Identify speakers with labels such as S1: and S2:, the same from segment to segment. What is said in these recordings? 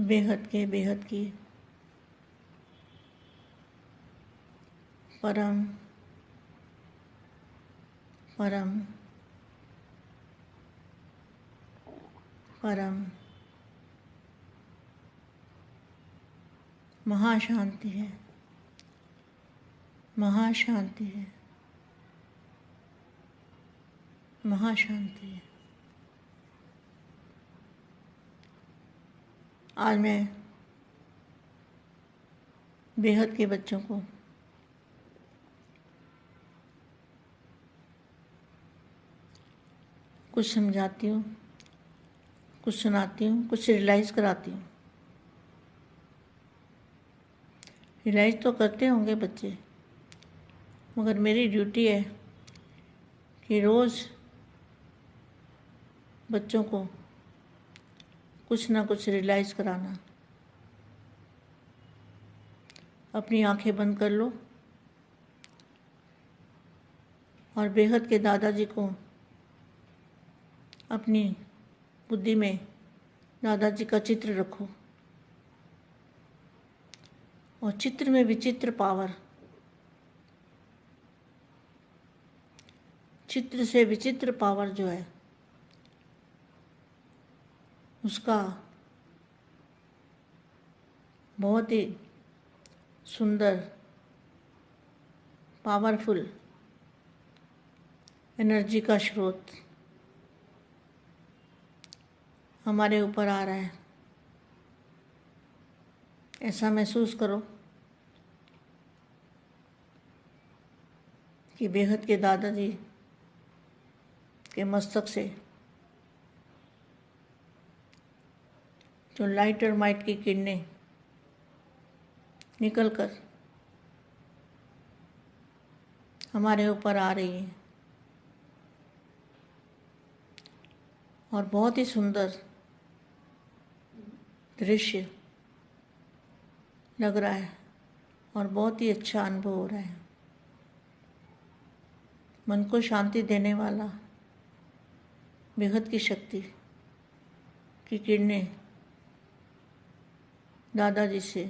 S1: बेहद की परम परम परम महाशांति है, महाशांति है, महाशांति है। आज मैं बेहद के बच्चों को कुछ समझाती हूँ, कुछ सुनाती हूँ, कुछ रियलाइज़ कराती हूँ। रियलाइज़ तो करते होंगे बच्चे, मगर मेरी ड्यूटी है कि रोज़ बच्चों को कुछ ना कुछ रियलाइज़ कराना। अपनी आंखें बंद कर लो और बेहद के दादाजी को अपनी बुद्धि में दादाजी का चित्र रखो और चित्र में विचित्र पावर, चित्र से विचित्र पावर जो है उसका बहुत ही सुंदर पावरफुल एनर्जी का स्रोत हमारे ऊपर आ रहा है। ऐसा महसूस करो कि बेहद के दादाजी के मस्तक से जो लाइट और माइट की किरणें निकलकर हमारे ऊपर आ रही हैं और बहुत ही सुंदर दृश्य लग रहा है और बहुत ही अच्छा अनुभव हो रहा है। मन को शांति देने वाला बेहद की शक्ति की किरणें दादाजी से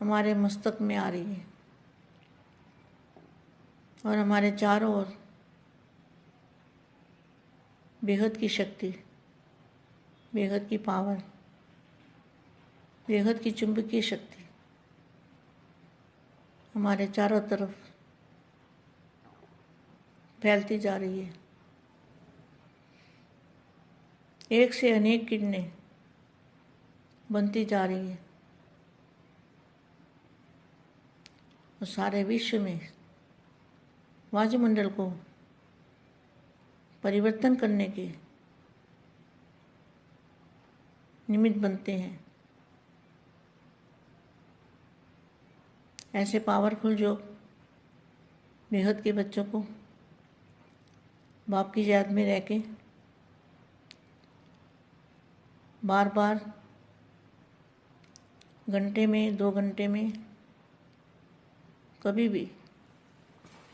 S1: हमारे मस्तक में आ रही है और हमारे चारों ओर बेहद की शक्ति, बेहद की पावर, बेहद की चुंबकीय शक्ति हमारे चारों तरफ फैलती जा रही है। एक से अनेक किरणें बनती जा रही है और सारे विश्व में वायुमंडल को परिवर्तन करने के निमित्त बनते हैं। ऐसे पावरफुल जो बेहद के बच्चों को बाप की याद में रह के बार बार घंटे में, 2 घंटे में, कभी भी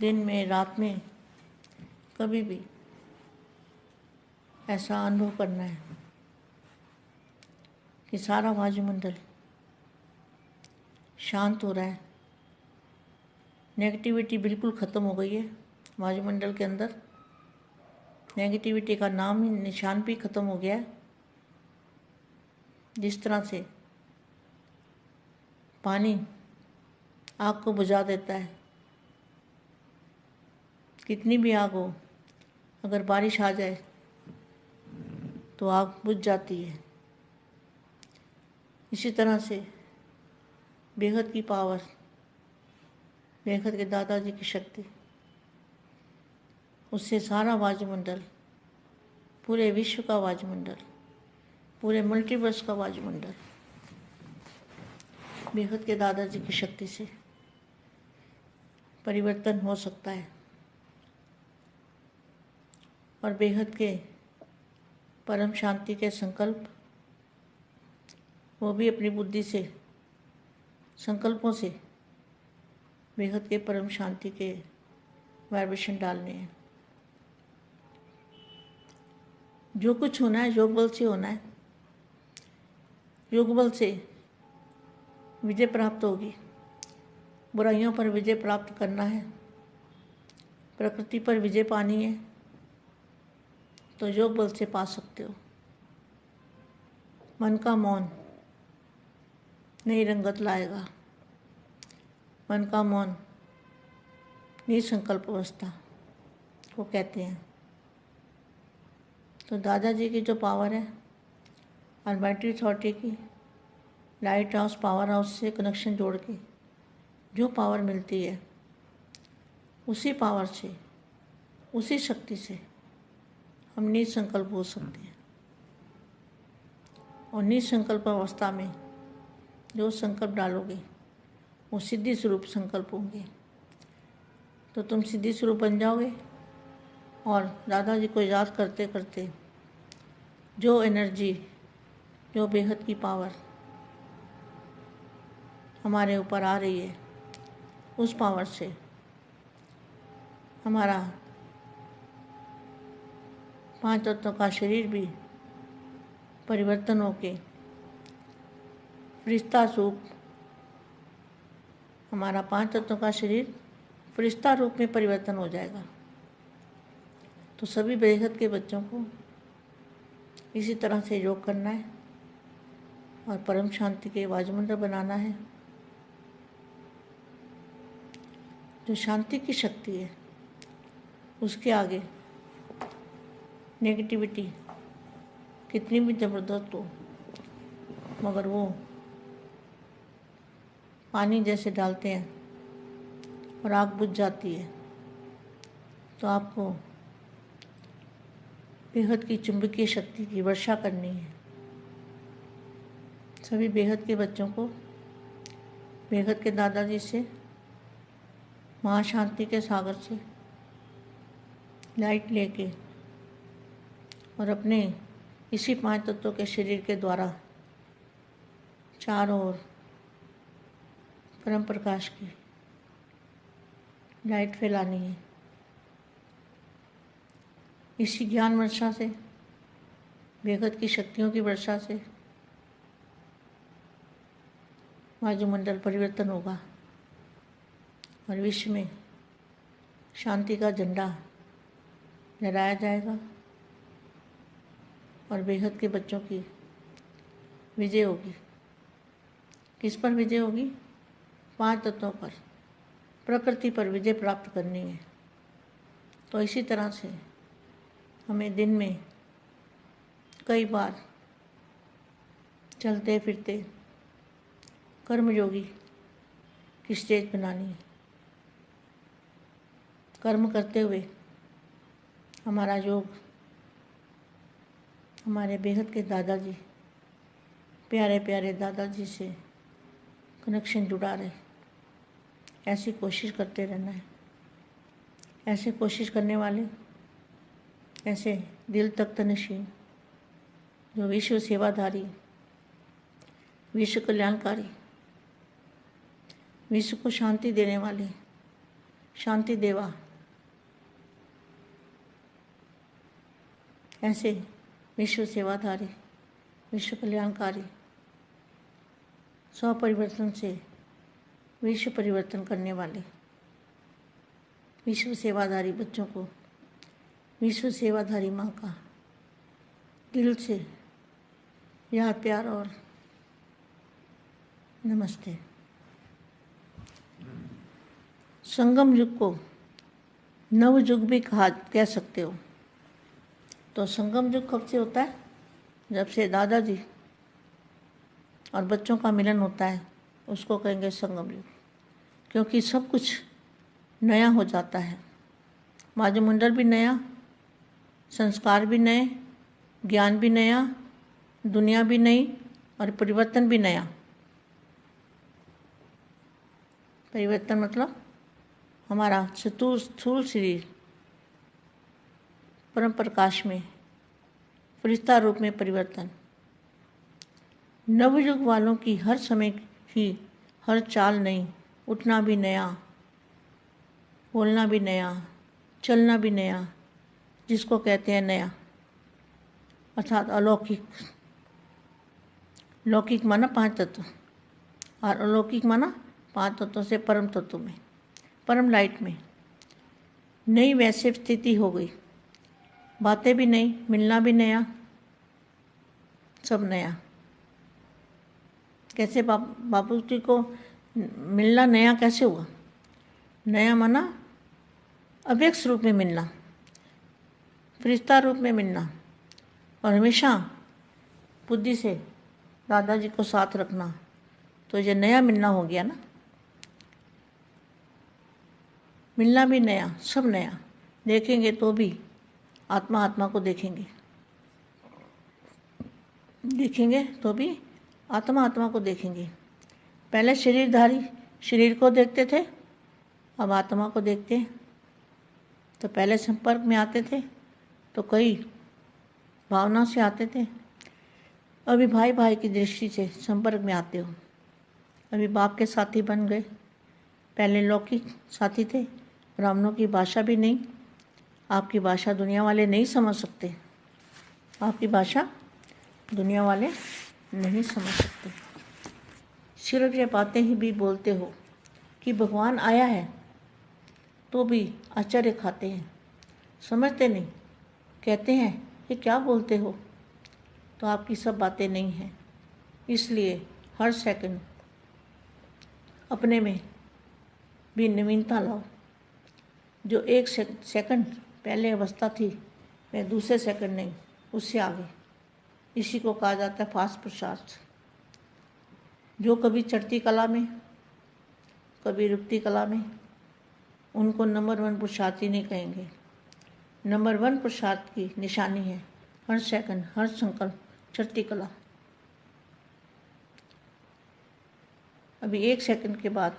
S1: दिन में, रात में, कभी भी ऐसा अनुभव करना है कि सारा वायुमंडल शांत हो रहा है। नेगेटिविटी बिल्कुल ख़त्म हो गई है वायुमंडल के अंदर। नेगेटिविटी का नाम ही निशान भी ख़त्म हो गया है। जिस तरह से पानी आग को बुझा देता है, कितनी भी आग हो, अगर बारिश आ जाए तो आग बुझ जाती है। इसी तरह से बेहद की पावर, बेहद के दादाजी की शक्ति, उससे सारा वायुमंडल, पूरे विश्व का वायुमंडल, पूरे मल्टीवर्स का वायुमंडल बेहद के दादाजी की शक्ति से परिवर्तन हो सकता है। और बेहद के परम शांति के संकल्प वो भी अपनी बुद्धि से, संकल्पों से बेहद के परम शांति के वाइब्रेशन डालने हैं। जो कुछ होना है योग बल से होना है। योग बल से विजय प्राप्त होगी। बुराइयों पर विजय प्राप्त करना है, प्रकृति पर विजय पानी है, तो योग बल से पा सकते हो। मन का मौन नई रंगत लाएगा। मन का मौन निसंकल्प अवस्था को कहते हैं। तो दादाजी की जो पावर है, अलमाइटी अथॉरिटी की लाइट हाउस पावर हाउस से कनेक्शन जोड़ के जो पावर मिलती है, उसी पावर से, उसी शक्ति से हम निसंकल्प हो सकते हैं। और निसंकल्प अवस्था में जो संकल्प डालोगे वो सिद्धि स्वरूप संकल्प होंगे। तो तुम सिद्धि स्वरूप बन जाओगे। और दादाजी को याद करते करते जो एनर्जी, जो बेहद की पावर हमारे ऊपर आ रही है, उस पावर से हमारा 5 तत्वों का शरीर भी परिवर्तन होके फरिश्ता रूप, हमारा 5 तत्वों का शरीर फरिश्ता रूप में परिवर्तन हो जाएगा। तो सभी बेहद के बच्चों को इसी तरह से योग करना है और परम शांति के वायुमंडल बनाना है। जो शांति की शक्ति है, उसके आगे नेगेटिविटी कितनी भी ज़बरदस्त हो, मगर वो पानी जैसे डालते हैं और आग बुझ जाती है। तो आपको बेहद की चुंबकीय शक्ति की वर्षा करनी है। सभी बेहद के बच्चों को बेहद के दादाजी से, महाशांति के सागर से लाइट लेके और अपने इसी 5 तत्वों के शरीर के द्वारा चारों ओर परम प्रकाश की लाइट फैलानी है। इसी ज्ञान वर्षा से, बेहद की शक्तियों की वर्षा से वायुमंडल परिवर्तन होगा और विश्व में शांति का झंडा लहराया जाएगा और बेहद के बच्चों की विजय होगी। किस पर विजय होगी? 5 तत्वों पर, प्रकृति पर विजय प्राप्त करनी है। तो इसी तरह से हमें दिन में कई बार चलते फिरते कर्मयोगी की स्टेज बनानी है। कर्म करते हुए हमारा योग हमारे बेहद के दादाजी, प्यारे प्यारे दादाजी से कनेक्शन जुड़ा रहे, ऐसी कोशिश करते रहना है। ऐसे कोशिश करने वाले, ऐसे दिल तख्त नशीन, जो विश्व सेवाधारी, विश्व कल्याणकारी, विश्व को शांति देने वाले, शांति देवा, ऐसे विश्व सेवाधारी, विश्व कल्याणकारी, स्व परिवर्तन से विश्व परिवर्तन करने वाले विश्व सेवाधारी बच्चों को विश्व सेवाधारी माँ का दिल से याद, प्यार और नमस्ते। संगम युग को नव युग भी कह सकते हो। तो संगम युग कब से होता है? जब से दादाजी और बच्चों का मिलन होता है, उसको कहेंगे संगम युग। क्योंकि सब कुछ नया हो जाता है, वायुमंडल भी नया, संस्कार भी नए, ज्ञान भी नया, दुनिया भी नई और परिवर्तन भी नया। परिवर्तन मतलब हमारा स्थूल शरीर परम प्रकाश में फरिश्ता रूप में परिवर्तन। नवयुग वालों की हर समय की हर चाल नई, उठना भी नया, बोलना भी नया, चलना भी नया, जिसको कहते हैं नया, अर्थात अलौकिक। लौकिक माना 5 तत्व और अलौकिक माना 5 तत्वों से परम तत्व में, परम लाइट में। नई वैसे स्थिति हो गई, बातें भी नई, मिलना भी नया, सब नया। कैसे बापू जी को मिलना नया कैसे हुआ? नया माना अव्यक्त रूप में मिलना, फरिश्ता रूप में मिलना, और हमेशा बुद्धि से दादाजी को साथ रखना। तो ये नया मिलना हो गया ना, मिलना भी नया, सब नया। देखेंगे तो भी आत्मा आत्मा को देखेंगे, देखेंगे तो भी आत्मा आत्मा को देखेंगे। पहले शरीरधारी शरीर को देखते थे, अब आत्मा को देखते हैं। तो पहले संपर्क में आते थे तो कई भावना से आते थे, अभी भाई भाई की दृष्टि से संपर्क में आते हो। अभी बाप के साथी बन गए। पहले लौकिक साथी थे, ब्राह्मणों की भाषा भी नहीं, आपकी भाषा दुनिया वाले नहीं समझ सकते, आपकी भाषा दुनिया वाले नहीं समझ सकते। सिर्फ ये बातें ही भी बोलते हो कि भगवान आया है, तो भी आश्चर्य खाते हैं, समझते नहीं। कहते हैं कि क्या बोलते हो, तो आपकी सब बातें नहीं हैं। इसलिए हर सेकंड अपने में भी नवीनता लाओ। जो एक सेकंड पहले अवस्था थी, वह दूसरे सेकंड नहीं, उससे आगे। इसी को कहा जाता है फास्ट पुरुषार्थ। जो कभी चढ़ती कला में, कभी रुकती कला में, उनको नंबर 1 पुरुषार्थी नहीं कहेंगे। नंबर 1 पुरुषार्थ की निशानी है हर सेकंड, हर संकल्प चढ़ती कला। अभी 1 सेकंड के बाद,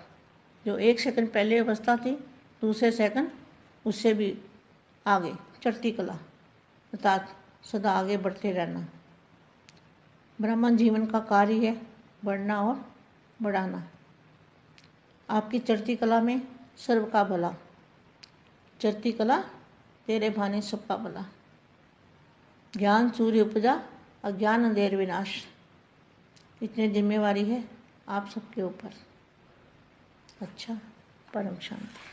S1: जो 1 सेकंड पहले अवस्था थी, दूसरे सेकंड उससे भी आगे चढ़ती कला, अर्थात सदा आगे बढ़ते रहना। ब्राह्मण जीवन का कार्य है बढ़ना और बढ़ाना। आपकी चढ़ती कला में सर्व का भला, चढ़ती कला तेरे भाने सबका भला। ज्ञान सूर्य उपजा, अज्ञान अंधेर विनाश। इतनी जिम्मेवारी है आप सबके ऊपर। अच्छा, परम शांति।